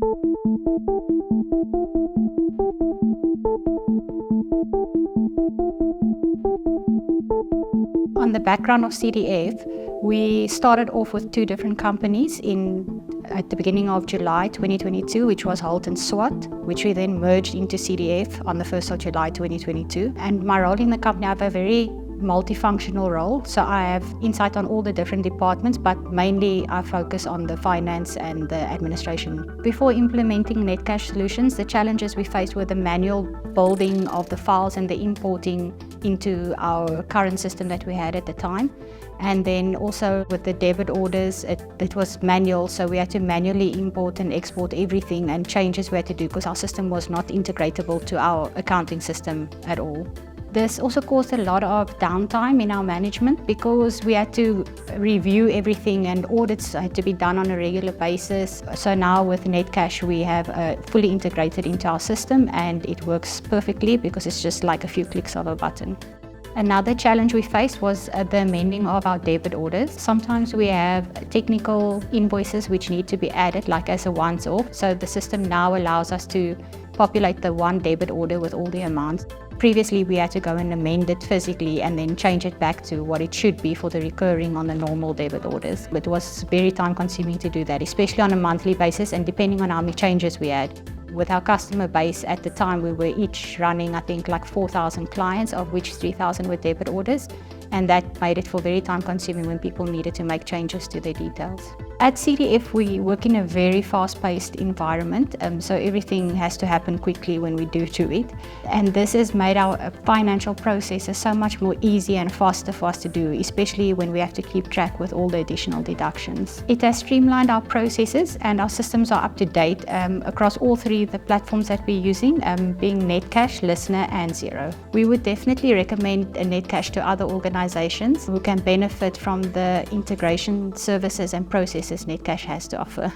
On the background of CDF, we started off with two different companies at the beginning of July 2022, which was Holt and Swat, which we then merged into CDF on the 1st of July 2022. And my role in the company, I have a very multifunctional role. So I have insight on all the different departments, but mainly I focus on the finance and the administration. Before implementing Netcash solutions, the challenges we faced were the manual building of the files and the importing into our current system that we had at the time. And then also with the debit orders, it was manual, so we had to manually import and export everything, and changes we had to do because our system was not integratable to our accounting system at all. This also caused a lot of downtime in our management because we had to review everything and audits had to be done on a regular basis. So now with Netcash, we have fully integrated into our system and it works perfectly because it's just like a few clicks of a button. Another challenge we faced was the amending of our debit orders. Sometimes we have technical invoices which need to be added, like as a once-off. So the system now allows us to populate the one debit order with all the amounts. Previously, we had to go and amend it physically and then change it back to what it should be for the recurring on the normal debit orders. But it was very time-consuming to do that, especially on a monthly basis and depending on how many changes we had. With our customer base at the time, we were each running, I think, like 4,000 clients, of which 3,000 were debit orders. And that made it for very time-consuming when people needed to make changes to their details. At CDF, we work in a very fast-paced environment, so everything has to happen quickly when we do it. And this has made our financial processes so much more easy and faster for us to do, especially when we have to keep track with all the additional deductions. It has streamlined our processes and our systems are up to date across all three of the platforms that we're using, being Netcash, Listener and Xero. We would definitely recommend Netcash to other organizations who can benefit from the integration services and processes Netcash has to offer.